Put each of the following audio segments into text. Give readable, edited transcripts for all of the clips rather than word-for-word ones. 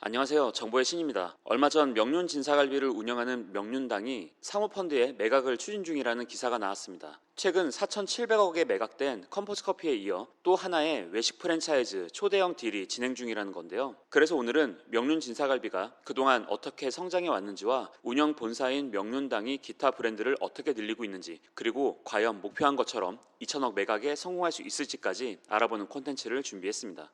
안녕하세요. 정보의 신입니다. 얼마 전 명륜 진사갈비를 운영하는 명륜당이 사모펀드에 매각을 추진 중이라는 기사가 나왔습니다. 최근 4,700억에 매각된 컴포즈커피에 이어 또 하나의 외식 프랜차이즈 초대형 딜이 진행 중이라는 건데요. 그래서 오늘은 명륜 진사갈비가 그동안 어떻게 성장해 왔는지와 운영 본사인 명륜당이 기타 브랜드를 어떻게 늘리고 있는지, 그리고 과연 목표한 것처럼 2천억 매각에 성공할 수 있을지까지 알아보는 콘텐츠를 준비했습니다.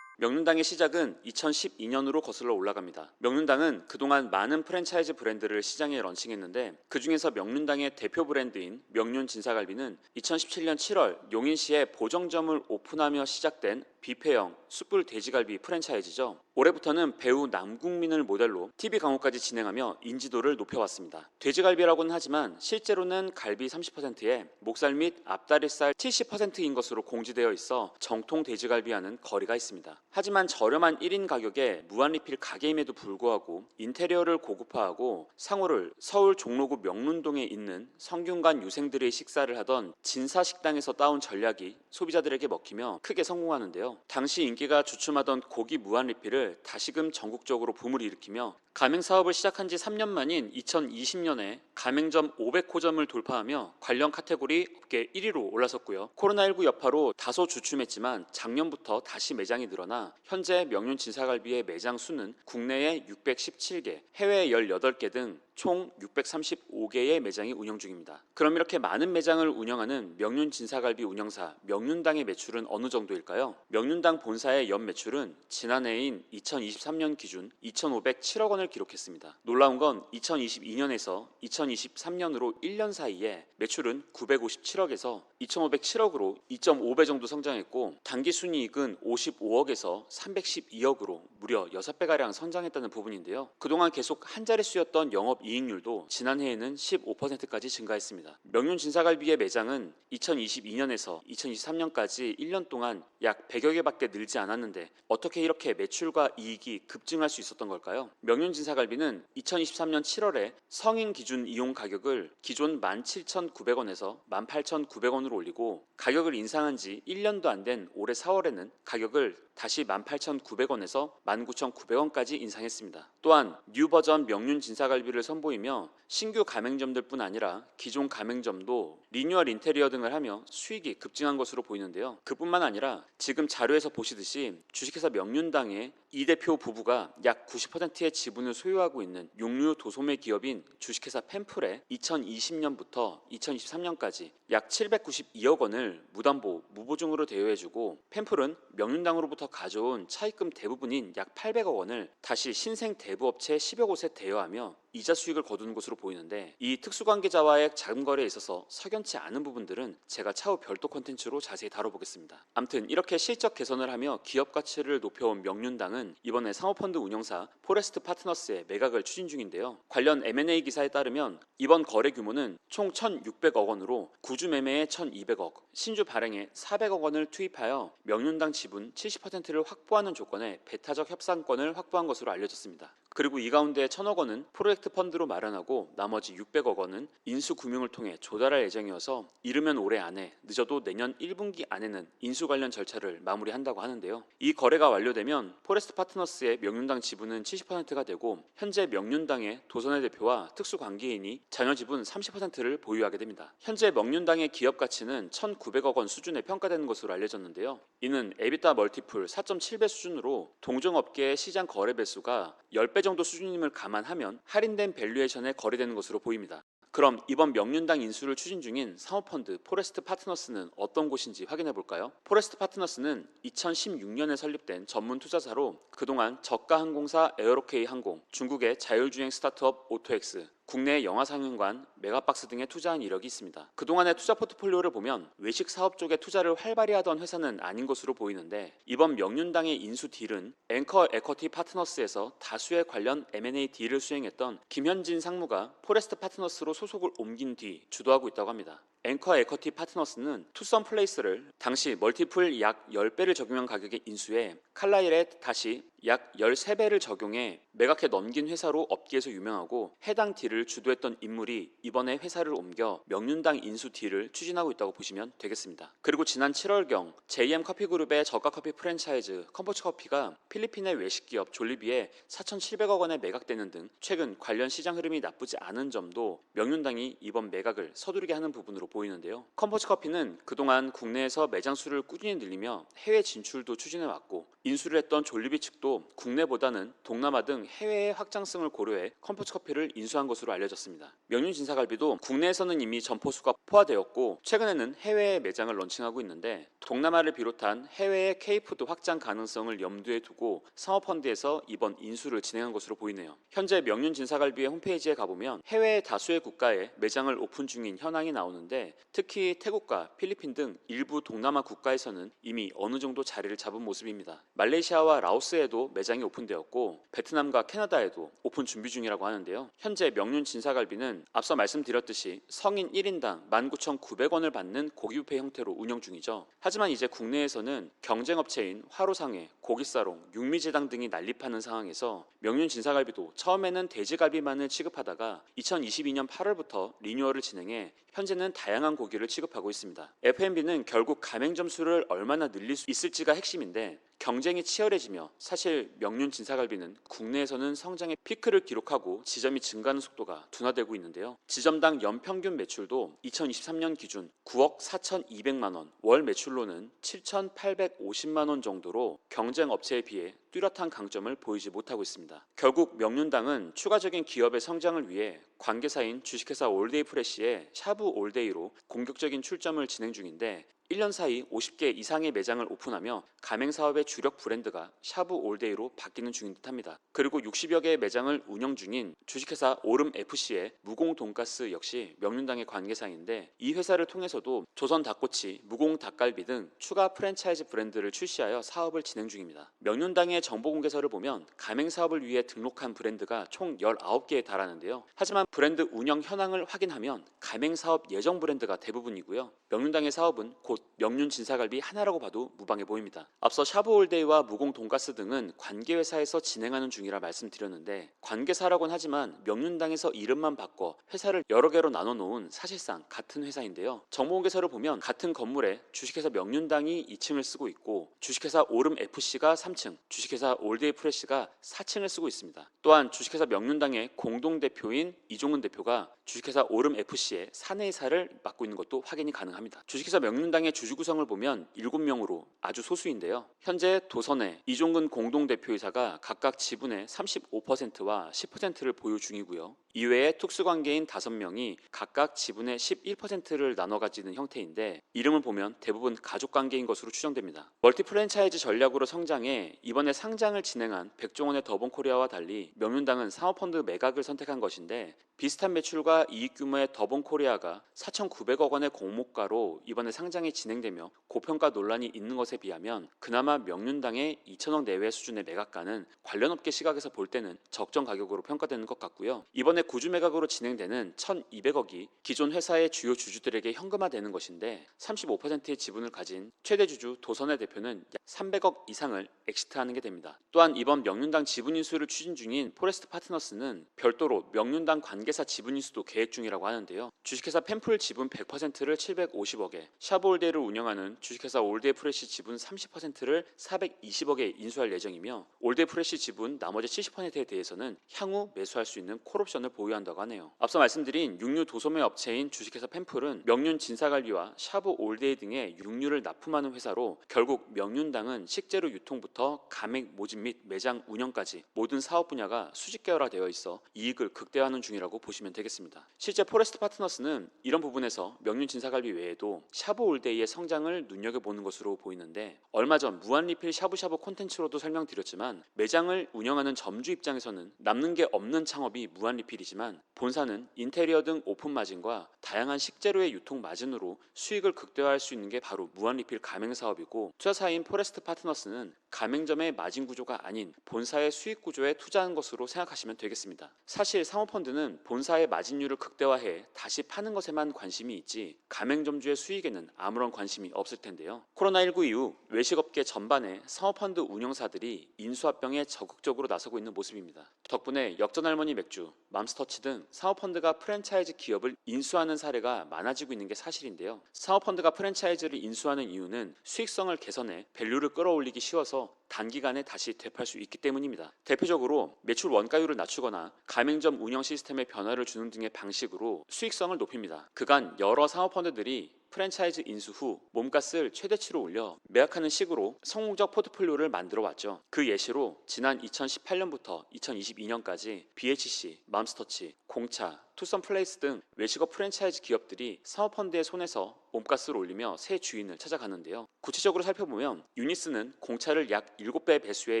명륜당의 시작은 2012년으로 거슬러 올라갑니다. 명륜당은 그동안 많은 프랜차이즈 브랜드를 시장에 런칭했는데, 그 중에서 명륜당의 대표 브랜드인 명륜 진사갈비는 2017년 7월 용인시에 보정점을 오픈하며 시작된 뷔페형 숯불 돼지갈비 프랜차이즈죠. 올해부터는 배우 남궁민을 모델로 TV 강호까지 진행하며 인지도를 높여왔습니다. 돼지갈비라고는 하지만 실제로는 갈비 30%에 목살 및 앞다리살 70%인 것으로 공지되어 있어 정통 돼지갈비와는 거리가 있습니다. 하지만 저렴한 1인 가격에 무한리필 가게임에도 불구하고 인테리어를 고급화하고 상호를 서울 종로구 명륜동에 있는 성균관 유생들의 식사를 하던 진사식당에서 따온 전략이 소비자들에게 먹히며 크게 성공하는데요. 당시 인기가 주춤하던 고기 무한리필을 다시금 전국적으로 붐을 일으키며 가맹 사업을 시작한 지 3년 만인 2020년에 가맹점 500호점을 돌파하며 관련 카테고리 업계 1위로 올라섰고요. 코로나19 여파로 다소 주춤했지만 작년부터 다시 매장이 늘어나 현재 명륜 진사갈비의 매장 수는 국내에 617개, 해외 18개 등 총 635개의 매장이 운영 중입니다. 그럼 이렇게 많은 매장을 운영하는 명륜 진사갈비 운영사 명륜당의 매출은 어느 정도일까요? 명륜당 본사의 연 매출은 지난해인 2023년 기준 2,507억 원을 기록했습니다. 놀라운 건 2022년에서 2023년으로 1년 사이에 매출은 957억에서 2,507억으로 2.5배 정도 성장했고, 당기순이익은 55억에서 312억으로 무려 6배가량 성장했다는 부분인데요. 그동안 계속 한 자릿수였던 영업이익률도 지난해에는 15%까지 증가했습니다. 명륜 진사갈비의 매장은 2022년에서 2023년까지 1년 동안 약 100여 개밖에 늘지 않았는데 어떻게 이렇게 매출과 이익이 급증할 수 있었던 걸까요? 명륜 진사갈비는 2023년 7월에 성인 기준 이용 가격을 기존 17,900원에서 18,900원으로 올리고, 가격을 인상한 지 1년도 안 된 올해 4월에는 가격을 다시 18,900원에서 19,900원까지 인상했습니다. 또한 뉴 버전 명륜 진사갈비를 선보이며 신규 가맹점들뿐 아니라 기존 가맹점도 리뉴얼 인테리어 등을 하며 수익이 급증한 것으로 보이는데요. 그뿐만 아니라 지금 자료에서 보시듯이 주식회사 명륜당의 이 대표 부부가 약 90%의 지분을 소유하고 있는 육류 도소매 기업인 주식회사 펜플에 2020년부터 2023년까지 약 792억 원을 무담보 무보증으로 대여해주고, 펜플은 명륜당으로부터 가져온 차입금 대부분인 약 800억 원을 다시 신생 대부업체 10여 곳에 대여하며 이자 수익을 거두는 것으로 보이는데, 이 특수관계자와의 자금 거래에 있어서 석연치 않은 부분들은 제가 차후 별도 콘텐츠로 자세히 다뤄보겠습니다. 암튼 이렇게 실적 개선을 하며 기업 가치를 높여온 명륜당은 이번에 사모펀드 운영사 포레스트 파트너스의 매각을 추진 중인데요. 관련 M&A 기사에 따르면 이번 거래 규모는 총 1,600억 원으로 구주 매매에 1,200억, 신주 발행에 400억 원을 투입하여 명륜당 지분 70%를 확보하는 조건에 배타적 협상권을 확보한 것으로 알려졌습니다. 그리고 이 가운데 1,000억 원은 프로젝트 펀드로 마련하고 나머지 600억 원은 인수금융을 통해 조달할 예정이어서 이르면 올해 안에, 늦어도 내년 1분기 안에는 인수 관련 절차를 마무리한다고 하는데요. 이 거래가 완료되면 포레스트 파트너스의 명륜당 지분은 70%가 되고, 현재 명륜당의 도선의 대표와 특수관계인이 자녀 지분 30%를 보유하게 됩니다. 현재 명륜당의 기업 가치는 1,900억 원 수준에 평가되는 것으로 알려졌는데요. 이는 에비타 멀티플 4.7배 수준으로 동종업계의 시장 거래 배수가 10배 정도 수준임을 감안하면 할인된 밸류에이션에 거래되는 것으로 보입니다. 그럼 이번 명륜당 인수를 추진 중인 사모펀드 포레스트 파트너스는 어떤 곳인지 확인해 볼까요? 포레스트 파트너스는 2016년에 설립된 전문 투자사로 그동안 저가 항공사 에어로케이 항공, 중국의 자율주행 스타트업 오토엑스, 국내 영화 상영관, 메가박스 등에 투자한 이력이 있습니다. 그동안의 투자 포트폴리오를 보면 외식 사업 쪽에 투자를 활발히 하던 회사는 아닌 것으로 보이는데, 이번 명륜당의 인수 딜은 앵커 에쿼티 파트너스에서 다수의 관련 M&A 딜을 수행했던 김현진 상무가 포레스트 파트너스로 소속을 옮긴 뒤 주도하고 있다고 합니다. 앵커 에쿼티 파트너스는 투썸 플레이스를 당시 멀티플 약 10배를 적용한 가격에 인수해 칼라일에 다시 약 13배를 적용해 매각해 넘긴 회사로 업계에서 유명하고 해당 딜을 주도했던 인물이 이번에 회사를 옮겨 명륜당 인수 딜을 추진하고 있다고 보시면 되겠습니다. 그리고 지난 7월경 JM 커피그룹의 저가 커피 프랜차이즈 컴포츠커피가 필리핀의 외식기업 졸리비에 4,700억 원에 매각되는 등 최근 관련 시장 흐름이 나쁘지 않은 점도 명륜당이 이번 매각을 서두르게 하는 부분으로 보이는데요. 컴포츠커피는 그동안 국내에서 매장 수를 꾸준히 늘리며 해외 진출도 추진해왔고 인수를 했던 졸리비 측도 국내보다는 동남아 등 해외의 확장성을 고려해 컴포츠커피를 인수한 것으로 알려졌습니다. 명륜진사갈비도 국내에서는 이미 점포수가 포화되었고 최근에는 해외에 매장을 런칭하고 있는데 동남아를 비롯한 해외의 K푸드 확장 가능성을 염두에 두고 사모펀드에서 이번 인수를 진행한 것으로 보이네요. 현재 명륜진사갈비의 홈페이지에 가보면 해외의 다수의 국가에 매장을 오픈 중인 현황이 나오는데 특히 태국과 필리핀 등 일부 동남아 국가에서는 이미 어느 정도 자리를 잡은 모습입니다. 말레이시아와 라오스에도 매장이 오픈되었고 베트남과 캐나다에도 오픈 준비 중이라고 하는데요. 현재 명륜진사갈비는 앞서 말씀드렸듯이 성인 1인당 19,900원을 받는 고기 뷔페 형태로 운영 중이죠. 하지만 이제 국내에서는 경쟁업체인 화로상회, 고기사롱, 육미제당 등이 난립하는 상황에서 명륜진사갈비도 처음에는 돼지갈비만을 취급하다가 2022년 8월부터 리뉴얼을 진행해 현재는 다양한 고기를 취급하고 있습니다. F&B는 결국 가맹점 수를 얼마나 늘릴 수 있을지가 핵심인데 경쟁이 치열해지며 사실 명륜진사갈비는 국내에서는 성장의 피크를 기록하고 지점이 증가하는 속도가 둔화되고 있는데요. 지점당 연평균 매출도 2023년 기준 9억 4,200만 원, 월 매출로는 7,850만 원 정도로 경쟁 업체에 비해 뚜렷한 강점을 보이지 못하고 있습니다. 결국 명륜당은 추가적인 기업의 성장을 위해 관계사인 주식회사 올데이 프레시의 샤브 올데이로 공격적인 출점을 진행 중인데 1년 사이 50개 이상의 매장을 오픈하며 가맹사업의 주력 브랜드가 샤브 올데이로 바뀌는 중인 듯합니다. 그리고 60여 개의 매장을 운영 중인 주식회사 오름FC의 무공 돈가스 역시 명륜당의 관계사인데 이 회사를 통해서도 조선 닭꼬치, 무공 닭갈비 등 추가 프랜차이즈 브랜드를 출시하여 사업을 진행 중입니다. 명륜당의 정보공개서를 보면 가맹사업을 위해 등록한 브랜드가 총 19개에 달하는데요. 하지만 브랜드 운영 현황을 확인하면 가맹사업 예정 브랜드가 대부분이고요. 명륜당의 사업은 곧 명륜진사갈비 하나라고 봐도 무방해 보입니다. 앞서 샤브올데이와 무공 돈가스 등은 관계회사에서 진행하는 중이라 말씀드렸는데 관계사라곤 하지만 명륜당에서 이름만 바꿔 회사를 여러 개로 나눠 놓은 사실상 같은 회사인데요. 정보공개서를 보면 같은 건물에 주식회사 명륜당이 2층을 쓰고 있고 주식회사 오름FC가 3층, 주식회사 올데이 프레시가 4층을 쓰고 있습니다. 또한 주식회사 명륜당의 공동대표인 이종은 대표가 주식회사 오름FC의 사내이사를 맡고 있는 것도 확인이 가능합니다. 주식회사 명륜당의 주주 구성을 보면 7명으로 아주 소수인데요. 현재 도선의 이종근 공동대표이사가 각각 지분의 35%와 10%를 보유 중이고요. 이외에 특수관계인 5명이 각각 지분의 11%를 나눠 가지는 형태인데 이름을 보면 대부분 가족관계인 것으로 추정됩니다. 멀티 프랜차이즈 전략으로 성장해 이번에 상장을 진행한 백종원의 더본코리아와 달리 명륜당은 사모펀드 매각을 선택한 것인데 비슷한 매출과 이익 규모의 더본코리아가 4,900억 원의 공모가로 이번에 상장이 진행되며 고평가 논란이 있는 것에 비하면 그나마 명륜당의 2,000억 내외 수준의 매각가는 관련 업계 시각에서 볼 때는 적정 가격으로 평가되는 것 같고요. 이번에 구주 매각으로 진행되는 1,200억이 기존 회사의 주요 주주들에게 현금화되는 것인데 35%의 지분을 가진 최대 주주 도선의 대표는 약 300억 이상을 엑시트하는 게 됩니다. 또한 이번 명륜당 지분 인수를 추진 중인 포레스트 파트너스는 별도로 명륜당 관계사 지분 인수도 계획 중이라고 하는데요. 주식회사 펜풀 지분 100%를 750억에, 샤브올데이를 운영하는 주식회사 올데이 프레시 지분 30%를 420억에 인수할 예정이며 올데이 프레시 지분 나머지 70%에 대해서는 향후 매수할 수 있는 콜옵션을 보유한다고 하네요. 앞서 말씀드린 육류 도소매 업체인 주식회사 펜풀은 명륜진사갈비와 샤브 올데이 등의 육류를 납품하는 회사로 결국 명륜당은 식재료 유통부터 가맹 모집 및 매장 운영까지 모든 사업 분야가 수직 계열화되어 있어 이익을 극대화하는 중이라고 보시면 되겠습니다. 실제 포레스트 파트너스는 이런 부분에서 명륜진사갈비 외에도 샤브 올데이의 성장을 눈여겨보는 것으로 보이는데 얼마 전 무한리필 샤브샤브 콘텐츠로도 설명드렸지만 매장을 운영하는 점주 입장에서는 남는 게 없는 창업이 무한리필이 비밀이지만 본사는 인테리어 등 오픈 마진과 다양한 식재료의 유통 마진으로 수익을 극대화할 수 있는 게 바로 무한리필 가맹 사업이고, 투자사인 포레스트 파트너스는 가맹점의 마진 구조가 아닌 본사의 수익 구조에 투자한 것으로 생각하시면 되겠습니다. 사실 사모펀드는 본사의 마진율을 극대화해 다시 파는 것에만 관심이 있지 가맹점주의 수익에는 아무런 관심이 없을 텐데요. 코로나19 이후 외식업계 전반에 사모펀드 운영사들이 인수합병에 적극적으로 나서고 있는 모습입니다. 덕분에 역전할머니 맥주, 맘스터치 등 사모펀드가 프랜차이즈 기업을 인수하는 사례가 많아지고 있는 게 사실인데요. 사모펀드가 프랜차이즈를 인수하는 이유는 수익성을 개선해 밸류를 끌어올리기 쉬워서 단기간에 다시 되팔 수 있기 때문입니다. 대표적으로 매출 원가율을 낮추거나 가맹점 운영 시스템에 변화를 주는 등의 방식으로 수익성을 높입니다. 그간 여러 사모펀드들이 프랜차이즈 인수 후 몸값을 최대치로 올려 매각하는 식으로 성공적 포트폴리오를 만들어 왔죠. 그 예시로 지난 2018년부터 2022년까지 BHC, 맘스터치, 공차, 투썸플레이스 등 외식업 프랜차이즈 기업들이 사모펀드의 손에서 몸값을 올리며 새 주인을 찾아가는데요. 구체적으로 살펴보면 유니스는 공차를 약 7배 배수에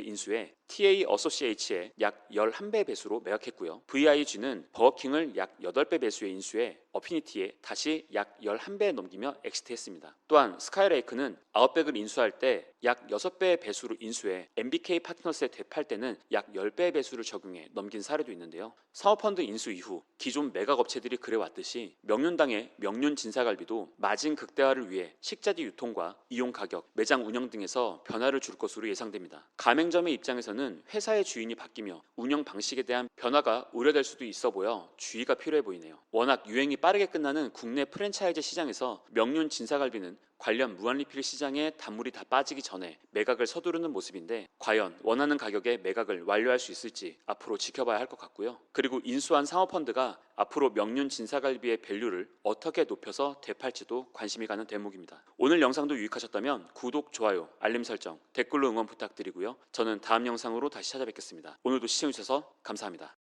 인수해 TA 어소시에이츠에 약 11배 배수로 매각했고요. VIG는 버거킹을 약 8배 배수에 인수해 어피니티에 다시 약 11배 넘기며 엑시트했습니다. 또한 스카이레이크는 아웃백을 인수할 때 약 6배의 배수로 인수해 MBK 파트너스에 되팔 때는 약 10배의 배수를 적용해 넘긴 사례도 있는데요. 사모펀드 인수 이후 기존 매각업체들이 그래왔듯이 명륜당의 명륜 진사갈비도 마진 극대화를 위해 식자재 유통과 이용 가격, 매장 운영 등에서 변화를 줄 것으로 예상됩니다. 가맹점의 입장에서는 회사의 주인이 바뀌며 운영 방식에 대한 변화가 우려될 수도 있어 보여 주의가 필요해 보이네요. 워낙 유행이 빠르게 끝나는 국내 프랜차이즈 시장에서 명륜 진사갈비는 관련 무한리필 시장에 단물이 다 빠지기 전에 매각을 서두르는 모습인데, 과연 원하는 가격에 매각을 완료할 수 있을지 앞으로 지켜봐야 할 것 같고요. 그리고 인수한 사모펀드가 앞으로 명륜 진사갈비의 밸류를 어떻게 높여서 되팔지도 관심이 가는 대목입니다. 오늘 영상도 유익하셨다면 구독, 좋아요, 알림 설정, 댓글로 응원 부탁드리고요. 저는 다음 영상으로 다시 찾아뵙겠습니다. 오늘도 시청해주셔서 감사합니다.